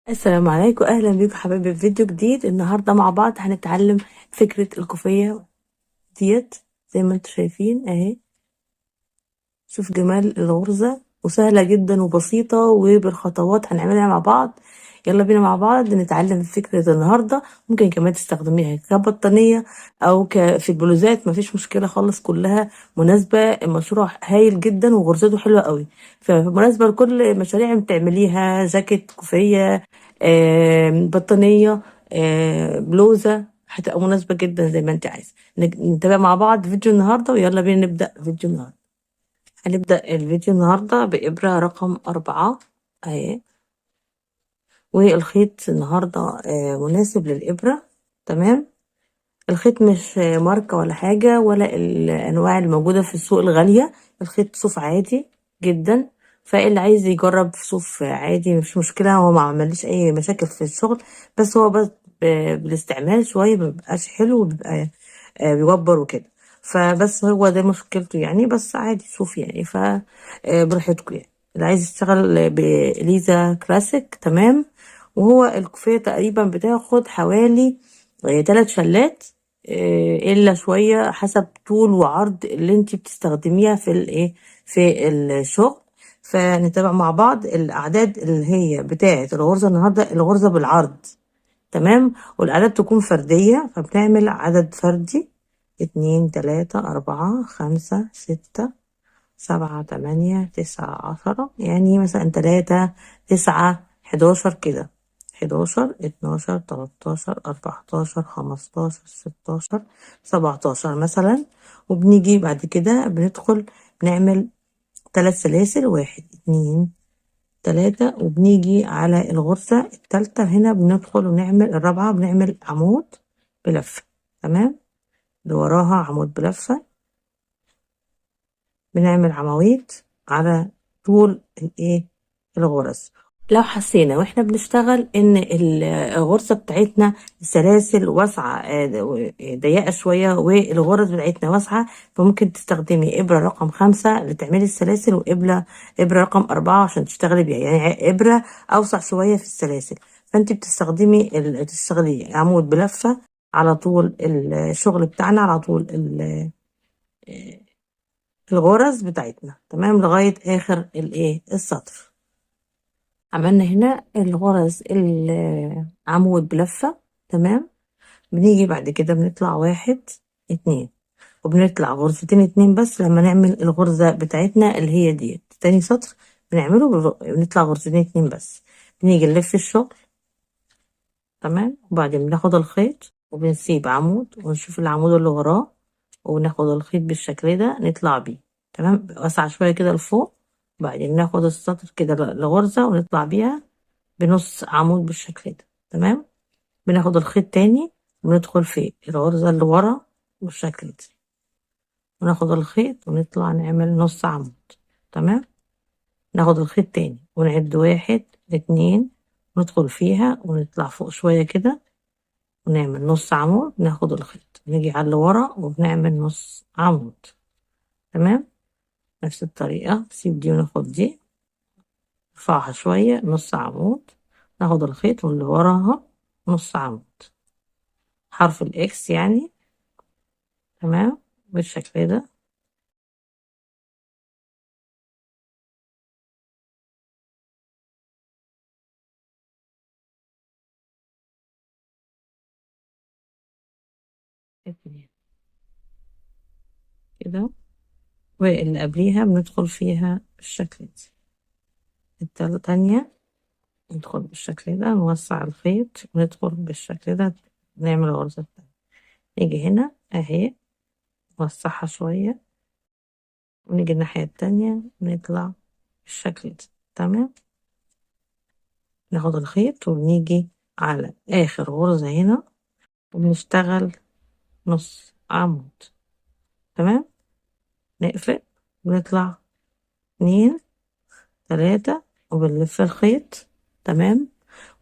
السلام عليكم، اهلا بيكم حبايبي في فيديو جديد. النهارده مع بعض هنتعلم فكرة الكوفية ديت. زي ما انتم شايفين اهي، شوف جمال الغرزة، وسهلة جدا وبسيطة وبالخطوات هنعملها مع بعض. يلا بينا مع بعض نتعلم فكرة النهاردة. ممكن كمان تستخدميها كبطانية او في البلوزات، مفيش مشكلة خالص، كلها مناسبة. المشروع هايل جدا وغرزته حلوة قوي، فمناسبة لكل مشاريع بتعمليها: جاكيت، كوفية، بطانية، بلوزة، هتبقى مناسبة جدا زي ما انت عايزة. نتابع مع بعض فيديو النهاردة، ويلا بينا نبدأ فيديو النهاردة. هنبدأ الفيديو النهاردة بإبرة رقم 4 اهي، والخيط النهاردة مناسب للإبرة. تمام. الخيط مش ماركة ولا حاجة، ولا الأنواع الموجودة في السوق الغالية. الخيط صوف عادي جدا، فاللي عايز يجرب في صوف عادي مش مشكلة، هو ما عمليش أي مشاكل في الشغل، بس هو بس بالاستعمال شوية مبيبقاش حلو، وبيبقى بيوبر وكده. فبس هو ده مشكلته يعني، بس عادي صوف يعني، براحتكم يعني. اللي عايز يشتغل بإليزا كلاسيك تمام. وهو الكوفية تقريبا بتاخد حوالي 3 شلات، الا شويه حسب طول وعرض اللي انت بتستخدميها في الايه، في الشغل. فنتابع مع بعض الاعداد اللي هي بتاعه الغرزه النهارده. الغرزه بالعرض تمام، والاعداد تكون فرديه، فبنعمل عدد فردي: 2 3 4 5 6 7 8 9 10، يعني مثلا 3 9 11 كده، 11 12 13 14 15 16 17 مثلا. وبنيجي بعد كده بندخل نعمل 3 سلاسل: 1 2 3، وبنيجي على الغرزة التالتة هنا بندخل ونعمل الرابعة، بنعمل عمود بلفة. تمام. اللي وراها عمود بلفة، بنعمل عواميد على طول الايه، الغرز. لو حسينا واحنا بنشتغل ان الغرزة بتاعتنا السلاسل واسعة، ضيقة شوية، والغرز بتاعتنا واسعة، فممكن تستخدمي إبرة رقم 5 لتعملي السلاسل، إبرة رقم 4 عشان تشتغلي بيها، يعني إبرة أوسع شوية في السلاسل. فانت تشتغلي عمود بلفة على طول الشغل بتاعنا، على طول الغرز بتاعتنا، تمام، لغاية آخر الايه، السطر. عملنا هنا الغرز العمود بلفة. تمام. بنيجي بعد كده بنطلع 1 2، وبنطلع غرزتين 2 بس لما نعمل الغرزة بتاعتنا اللي هي دي تاني سطر. بنطلع غرزتين 2 بس. بنيجي نلف الشغل. تمام. وبعدين بناخد الخيط وبنسيب عمود ونشوف العمود اللي وراه، وناخد الخيط بالشكل ده نطلع بيه. تمام. واسع شوية كده لفوق. بعدين ناخد السطر كده لغرزة ونطلع بيها بنص عمود بالشكل ده. تمام. بناخد الخيط تاني وندخل في الغرزة اللي ورا بالشكل ده، وناخد الخيط ونطلع نعمل نص عمود. تمام. ناخد الخيط تاني ونعد 1 2، ندخل فيها ونطلع فوق شوية كده ونعمل نص عمود، ناخد الخيط نيجي على اللي ورا وبنعمل نص عمود. تمام. نفس الطريقة، نسيب دي وناخد دي، نرفعها شوية نص عمود، ناخد الخيط واللي وراها نص عمود، حرف الاكس يعني. تمام. بالشكل ده. كده. واللي قبليها بندخل فيها بالشكل ده. التانية ندخل بالشكل ده، نوسع الخيط وندخل بالشكل ده، نعمل الغرزة التانية. نيجي هنا اهي، نوسعها شوية، ونيجي الناحية التانية نطلع بالشكل ده. تمام. ناخد الخيط ونيجي على آخر غرزة هنا وبنشتغل نص عمود. تمام. نقفل ونطلع 2 3، وبنلف الخيط. تمام.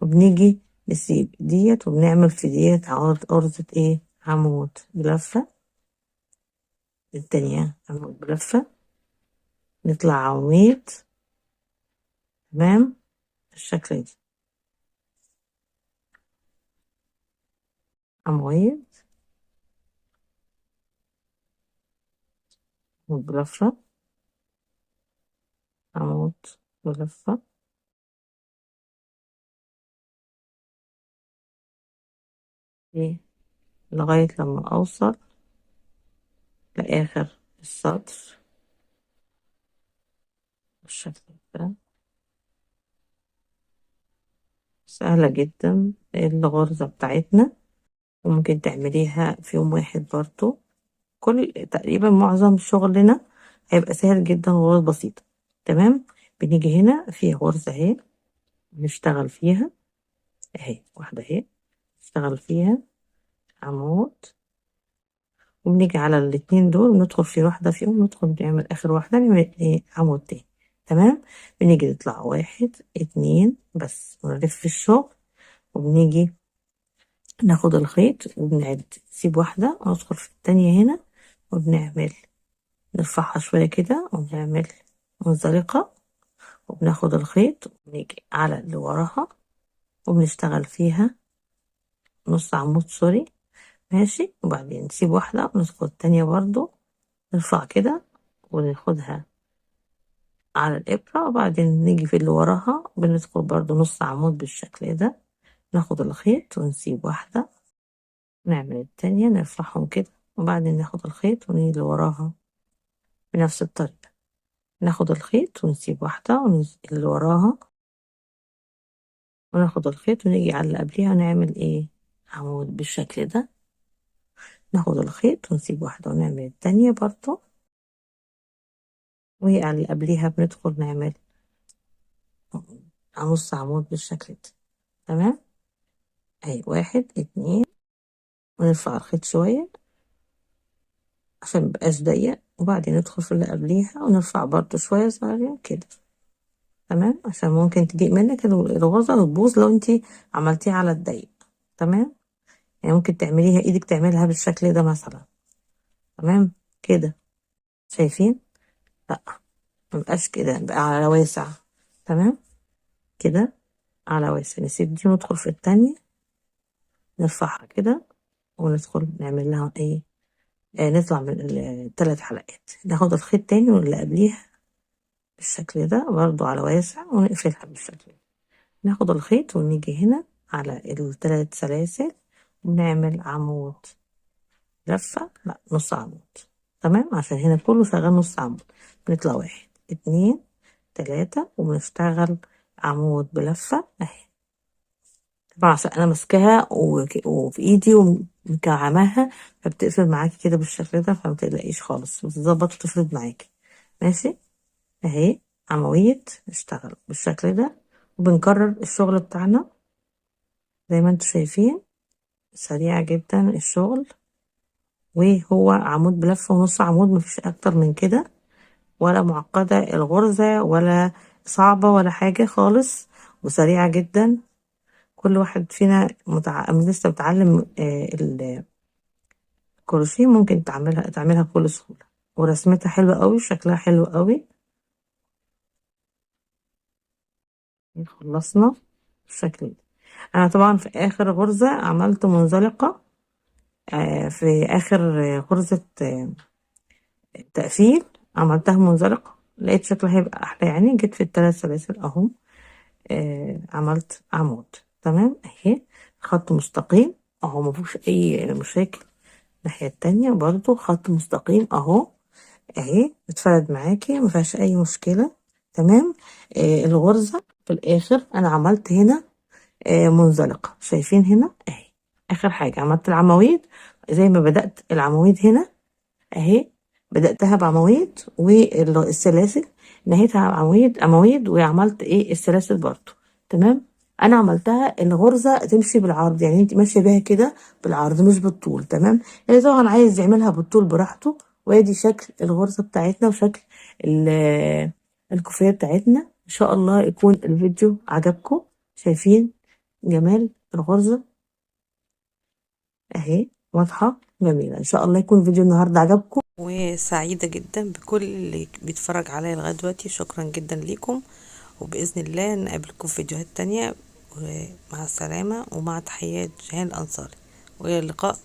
وبنيجي نسيب ديت وبنعمل في ديت غرزة ايه، عمود بلفة. التانية عمود بلفة، نطلع عواميد. تمام. بالشكل ده. عمويد بلفة، عمود بلفة، ايه لغاية لما اوصل لاخر السطر بالشكل ده. سهلة جدا الغرزة بتاعتنا، وممكن تعمليها في يوم واحد برضو. كل تقريبا معظم شغلنا هيبقى سهل جدا، غرز بسيطة. تمام. بنيجي هنا في غرزة اهي نشتغل فيها، اهي واحدة اهي نشتغل فيها عمود، وبنيجي على الاتنين دول وندخل في واحدة فيهم، ندخل نعمل آخر واحدة نعمل ايه عمود تاني. تمام. بنيجي نطلع واحد اتنين بس ونلف الشغل، وبنيجي ناخد الخيط وبنعد نسيب واحدة وندخل في التانية هنا، وبنعمل نرفعها شوية كده ونعمل منزلقة، وبناخد الخيط وبنيجي على اللي وراها وبنشتغل فيها نص عمود سوري. ماشي. وبعدين نسيب واحدة وندخل التانية برضو، نرفع كده وناخدها على الإبرة، وبعدين نيجي في اللي وراها بندخل برضو نص عمود بالشكل ده، ناخد الخيط ونسيب واحدة، نعمل التانية نرفعهم كده، وبعدين ناخد الخيط ونيجي اللي وراها بنفس الطريقة، ناخد الخيط ونسيب واحدة ونيجي اللي وراها، وناخد الخيط ونيجي على اللي قبليها ونعمل ايه عمود بالشكل ده، ناخد الخيط ونسيب واحدة ونعمل التانية برضو، وهي على اللي قبليها بندخل نعمل نص عمود بالشكل ده. تمام. اهي واحد اتنين، ونرفع الخيط شوية عشان ميبقاش ضيق، وبعدين ندخل في اللي قبليها ونرفع برضو شوية صغيرين كده. تمام. عشان ممكن تضيق منك الغرزة وتبوظ لو انتي عملتيها على الضيق. تمام. يعني ممكن تعمليها ايدك تعملها بالشكل ده مثلا. تمام كده. شايفين؟ لا مبقاش كده، بقى على واسع. تمام كده على واسع. نسيب دي وندخل في التانية، نرفعها كده وندخل نعمل لها ايه نطلع من الثلاث حلقات، ناخد الخيط تاني واللي قبليها بالشكل ده برضو على واسع ونقفلها بالشكل ده، ناخد الخيط ونيجي هنا على الثلاث سلاسل ونعمل عمود لفة، لا نص عمود. تمام. عشان هنا كله شغال نص عمود، بنطلع واحد اتنين تلاتة وبنشتغل عمود بلفة اهي. طبعا عشان انا ماسكاها وفي ايدي ومكعماها، فبتقفل معاكي كده بالشكل ده، فما تقلقيش خالص بتظبط وتفرد معاكي. ماشي. اهي عواميد نشتغل بالشكل ده، وبنكرر الشغل بتاعنا زي ما انتوا شايفين، سريع جدا الشغل، وهو عمود بلفة ونص عمود، مفيش اكتر من كده، ولا معقدة الغرزة ولا صعبة ولا حاجة خالص، وسريعة جدا. كل واحد فينا لسه بتعلم الكروشيه ممكن تعملها بكل سهولة، ورسمتها حلوة قوي، شكلها حلو قوي. خلصنا بالشكل ده. انا طبعا في اخر غرزة عملت منزلقة، في اخر غرزة تقفيل عملتها منزلقة، لقيت شكلها هيبقى احلى يعني، جيت في الثلاث سلاسل اهو عملت عمود. تمام. اهي خط مستقيم اهو، مفيهوش اي مشاكل. الناحية التانية برضو خط مستقيم اهو، اهي اتفرد معاكي مفيهاش اي مشكلة. تمام. الغرزة في الاخر انا عملت هنا منزلقة، شايفين هنا اهي اخر حاجة عملت العواميد، زي ما بدأت العواميد هنا اهي، بدأتها بعواميد والسلاسل نهيتها عواميد وعملت ايه السلاسل برضو. تمام. انا عملتها الغرزة تمشي بالعرض، يعني انت ماشية بيها كده بالعرض مش بالطول. تمام. اللي طبعا عايز يعملها بالطول براحته. وادي شكل الغرزة بتاعتنا وشكل الكوفية بتاعتنا. ان شاء الله يكون الفيديو عجبكم. شايفين جمال الغرزة اهي واضحة جميلة. ان شاء الله يكون فيديو النهاردة عجبكم، وسعيدة جدا بكل اللي بيتفرج عليا لغاية دلوقتي. شكرا جدا ليكم، وبإذن الله نقابلكم في فيديوهات تانية، ومع السلامة، ومع تحيات جيهان الأنصاري. والى اللقاء.